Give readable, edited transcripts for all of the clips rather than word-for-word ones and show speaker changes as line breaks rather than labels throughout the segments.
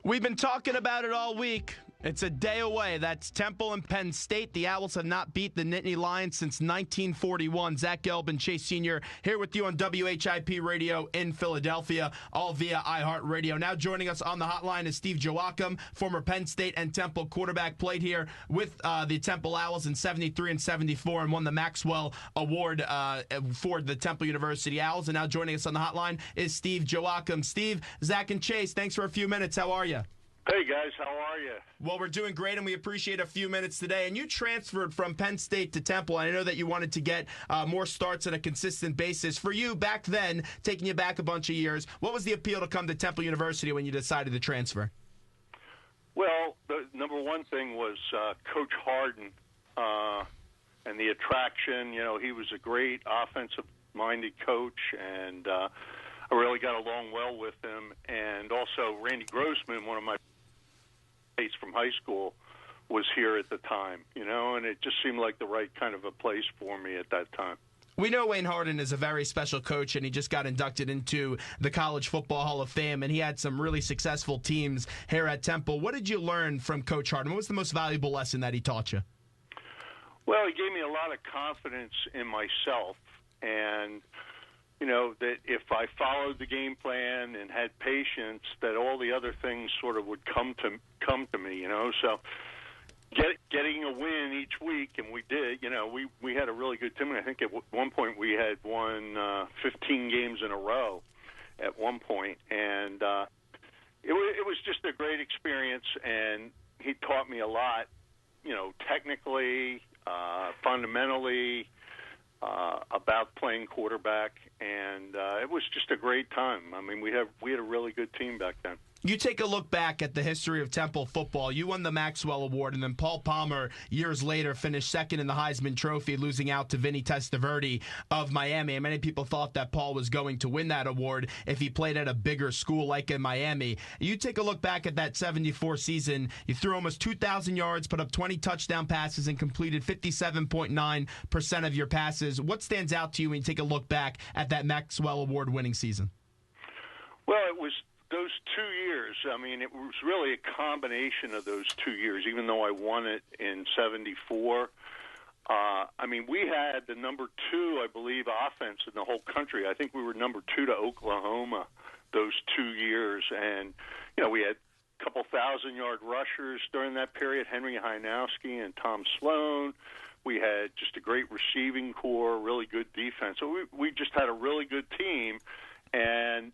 We've been talking about it all week. It's a day away. That's Temple and Penn State. The Owls have not beat the Nittany Lions since 1941. Zach Gelb and Chase Sr. here with you on WHIP Radio in Philadelphia, all via iHeartRadio. Now joining us on the hotline is Steve Joachim, former Penn State and Temple quarterback, played here with the Temple Owls in 73 and 74 and won the Maxwell Award for the Temple University Owls. And now joining us on the hotline is Steve Joachim. Steve, Zach, and Chase, thanks for a few minutes. How are you?
Hey, guys. How are you?
Well, we're doing great, and we appreciate a few minutes today. And you transferred from Penn State to Temple. I know that you wanted to get more starts on a consistent basis. For you, back then, taking you back a bunch of years, what was the appeal to come to Temple University when you decided to transfer?
Well, the number one thing was Coach Harden and the attraction. You know, he was a great offensive-minded coach, and I really got along well with him. And also, Randy Grossman, one of my mates from high school, was here at the time, you know, and it just seemed like the right kind of a place for me at that time.
We know Wayne Harden is a very special coach, and he just got inducted into the College Football Hall of Fame, and he had some really successful teams here at Temple. What did you learn from Coach Harden? What was the most valuable lesson that he taught you?
Well, he gave me a lot of confidence in myself, and you know, that if I followed the game plan and had patience, that all the other things sort of would come to me, you know. So getting a win each week, and we did, you know, we had a really good team. I think at one point we had won 15 games in a row at one point, and it was just a great experience, and he taught me a lot, you know, technically, fundamentally, about playing quarterback, and it was just a great time. I mean, we had a really good team back then.
You take a look back at the history of Temple football. You won the Maxwell Award, and then Paul Palmer, years later, finished second in the Heisman Trophy, losing out to Vinny Testaverde of Miami. And many people thought that Paul was going to win that award if he played at a bigger school like in Miami. You take a look back at that 74 season. You threw almost 2,000 yards, put up 20 touchdown passes, and completed 57.9% of your passes. What stands out to you when you take a look back at that Maxwell Award winning season?
Well, it was those 2 years. I mean, it was really a combination of those 2 years, even though I won it in 74. I mean, we had the number 2, I believe, offense in the whole country. I think we were number 2 to Oklahoma those 2 years. And, you know, we had a couple 1,000-yard rushers during that period, Henry Hynowski and Tom Sloan. We had just a great receiving core, really good defense. So we just had a really good team. And,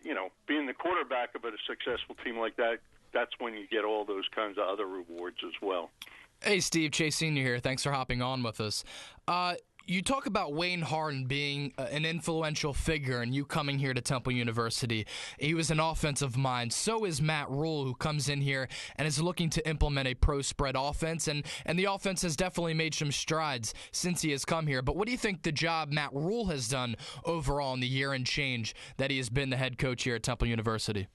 you know, being the quarterback of a successful team like that, that's when you get all those kinds of other rewards as well.
Hey, Steve, Chase Sr. here. Thanks for hopping on with us. You talk about Wayne Harden being an influential figure and you coming here to Temple University. He was an offensive mind. So is Matt Rule, who comes in here and is looking to implement a pro spread offense. And the offense has definitely made some strides since he has come here. But what do you think the job Matt Rule has done overall in the year and change that he has been the head coach here at Temple University?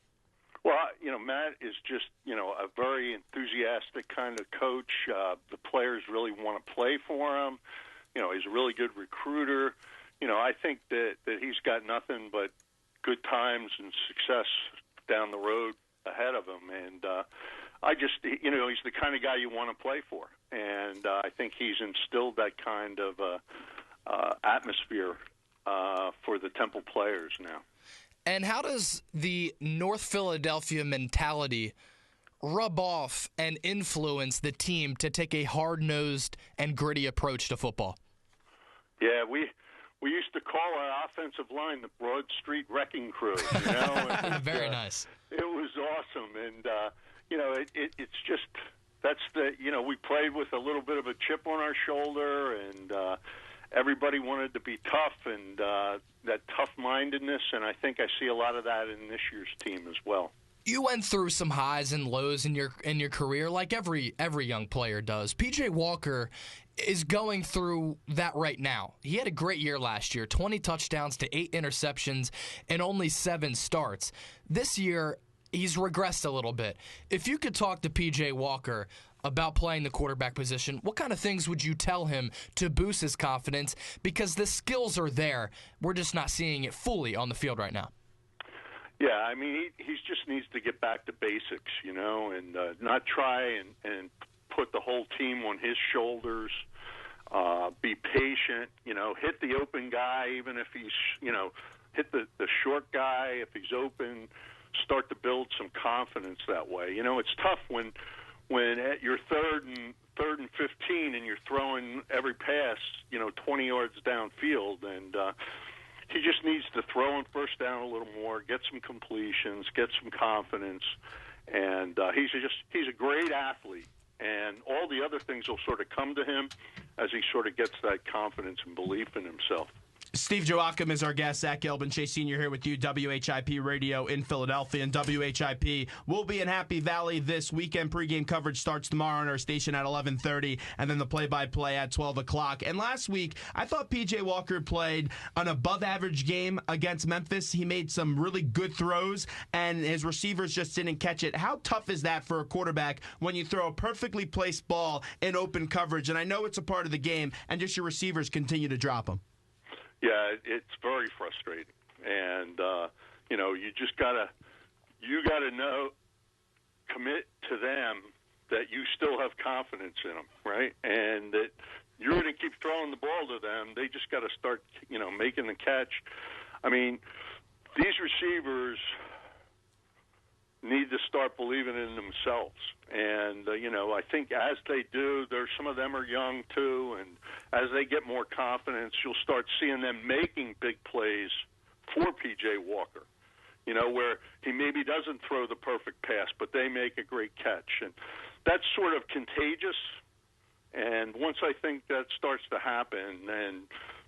Well, you know, Matt is just, you know, a very enthusiastic kind of coach. The players really want to play for him. You know, he's a really good recruiter. You know, I think that he's got nothing but good times and success down the road ahead of him. And I just, you know, he's the kind of guy you want to play for. And I think he's instilled that kind of atmosphere for the Temple players now.
And how does the North Philadelphia mentality rub off and influence the team to take a hard-nosed and gritty approach to football?
Yeah, we used to call our offensive line the Broad Street Wrecking Crew. You know? And,
very nice.
It was awesome, and you know, it's just that's the, you know, we played with a little bit of a chip on our shoulder, and everybody wanted to be tough, and that tough-mindedness, and I think I see a lot of that in this year's team as well.
You went through some highs and lows in your career, like every young player does. P.J. Walker is going through that right now. He had a great year last year, 20 touchdowns to 8 interceptions and only 7 starts. This year, he's regressed a little bit. If you could talk to P.J. Walker about playing the quarterback position, what kind of things would you tell him to boost his confidence? Because the skills are there. We're just not seeing it fully on the field right now.
Yeah, I mean, he just needs to get back to basics, and not try and put the whole team on his shoulders. Be patient, hit the open guy, even if he's, hit the short guy if he's open. Start to build some confidence that way. It's tough when at your third and 15 and you're throwing every pass, 20 yards downfield, and he just needs to throw on first down a little more, get some completions, get some confidence, and he's a great athlete, and all the other things will sort of come to him as he sort of gets that confidence and belief in himself.
Steve Joachim is our guest. Zach Gelb and Chase Sr. here with you, WHIP Radio in Philadelphia. And WHIP will be in Happy Valley this weekend. Pregame coverage starts tomorrow on our station at 11:30, and then the play-by-play at 12 o'clock. And last week, I thought P.J. Walker played an above-average game against Memphis. He made some really good throws, and his receivers just didn't catch it. How tough is that for a quarterback when you throw a perfectly placed ball in open coverage? And I know it's a part of the game, and just your receivers continue to drop them.
Yeah, it's very frustrating, and you just gotta commit to them that you still have confidence in them, right? And that you're going to keep throwing the ball to them. They just got to start, making the catch. I mean, these receivers need to start believing in themselves. And, I think as they do, some of them are young too, and as they get more confidence, you'll start seeing them making big plays for P.J. Walker, where he maybe doesn't throw the perfect pass, but they make a great catch. And that's sort of contagious. And once I think that starts to happen, then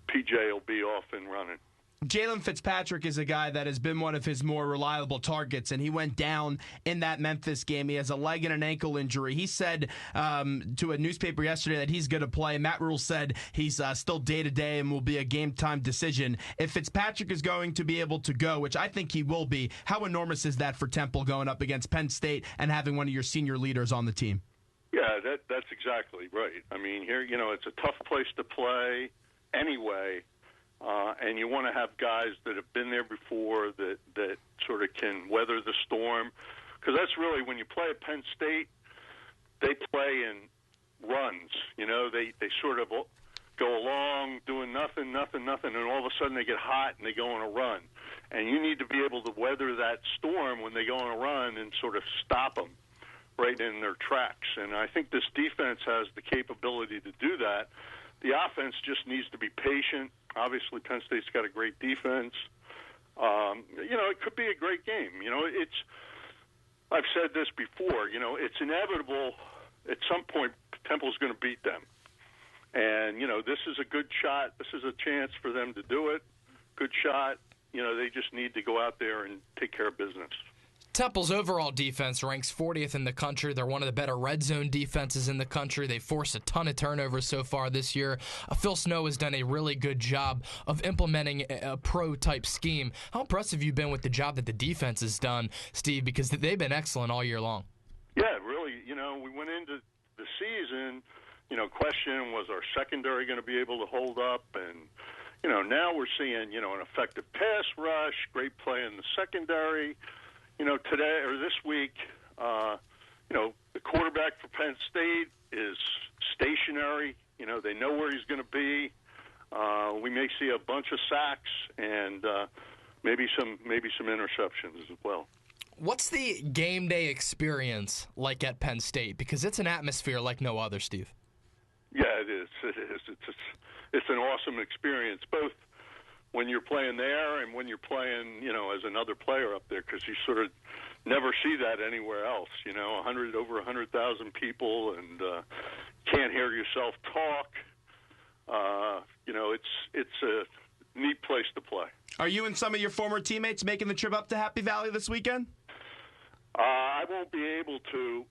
P.J. will be off and running.
Jalen Fitzpatrick is a guy that has been one of his more reliable targets, and he went down in that Memphis game. He has a leg and an ankle injury. He said to a newspaper yesterday that he's going to play. Matt Rule said he's still day-to-day and will be a game-time decision. If Fitzpatrick is going to be able to go, which I think he will be, how enormous is that for Temple going up against Penn State and having one of your senior leaders on the team?
Yeah, that's exactly right. I mean, here, it's a tough place to play anyway. And you want to have guys that have been there before that sort of can weather the storm. Because that's really, when you play at Penn State, they play in runs. They sort of go along doing nothing, and all of a sudden they get hot and they go on a run. And you need to be able to weather that storm when they go on a run and sort of stop them right in their tracks. And I think this defense has the capability to do that. The offense just needs to be patient. Obviously, Penn State's got a great defense. It could be a great game. I've said this before. It's inevitable at some point Temple's going to beat them. And, this is a good shot. This is a chance for them to do it. Good shot. They just need to go out there and take care of business.
Temple's overall defense ranks 40th in the country. They're one of the better red zone defenses in the country. They forced a ton of turnovers so far this year. Phil Snow has done a really good job of implementing a pro-type scheme. How impressive have you been with the job that the defense has done, Steve, because they've been excellent all year long?
Yeah, really. We went into the season, questioning was our secondary going to be able to hold up, and now we're seeing, an effective pass rush, great play in the secondary. Today or this week, the quarterback for Penn State is stationary. They know where he's going to be. We may see a bunch of sacks and maybe some interceptions as well.
What's the game day experience like at Penn State? Because it's an atmosphere like no other, Steve.
Yeah, it is. It's an awesome experience, both when you're playing there and when you're playing, as another player up there, because you sort of never see that anywhere else. Over 100,000 people, and can't hear yourself talk. It's a neat place to play.
Are you and some of your former teammates making the trip up to Happy Valley this weekend?
I won't be able to.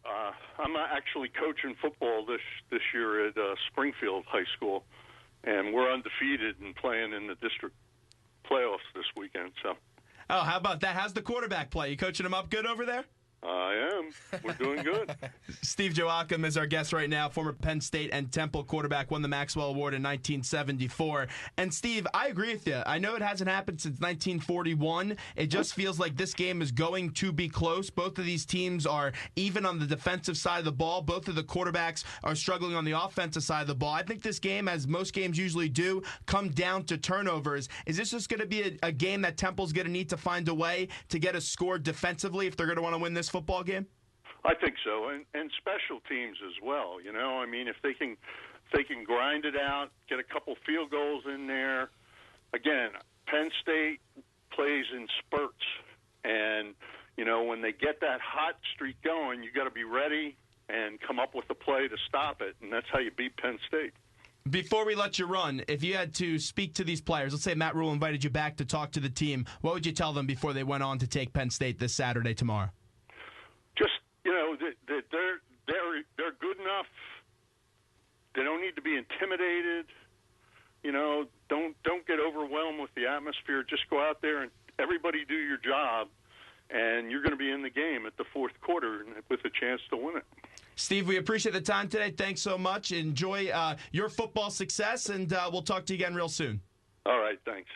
I'm actually coaching football this year at Springfield High School, and we're undefeated and playing in the district playoffs this weekend. So.
Oh, how about that? How's the quarterback play? You coaching him up good over there?
I am. We're doing good.
Steve Joachim is our guest right now, former Penn State and Temple quarterback, won the Maxwell Award in 1974. And Steve, I agree with you. I know it hasn't happened since 1941. It just feels like this game is going to be close. Both of these teams are even on the defensive side of the ball. Both of the quarterbacks are struggling on the offensive side of the ball. I think this game, as most games usually do, come down to turnovers. Is this just going to be a game that Temple's going to need to find a way to get a score defensively if they're going to want to win this football game?
I think so, and special teams as well. You know, I mean, if they can grind it out, get a couple field goals in there. Again, Penn State plays in spurts, and you know, when they get that hot streak going, you got to be ready and come up with a play to stop it, and that's how you beat Penn State.
Before we let you run, if you had to speak to these players, let's say Matt Rule invited you back to talk to the team, what would you tell them before they went on to take Penn State this Saturday tomorrow?
Just, you know, that they're good enough. They don't need to be intimidated. You know, don't get overwhelmed with the atmosphere. Just go out there and everybody do your job, and you're going to be in the game at the fourth quarter with a chance to win it.
Steve, we appreciate the time today. Thanks so much. Enjoy your football success, and we'll talk to you again real soon.
All right, thanks.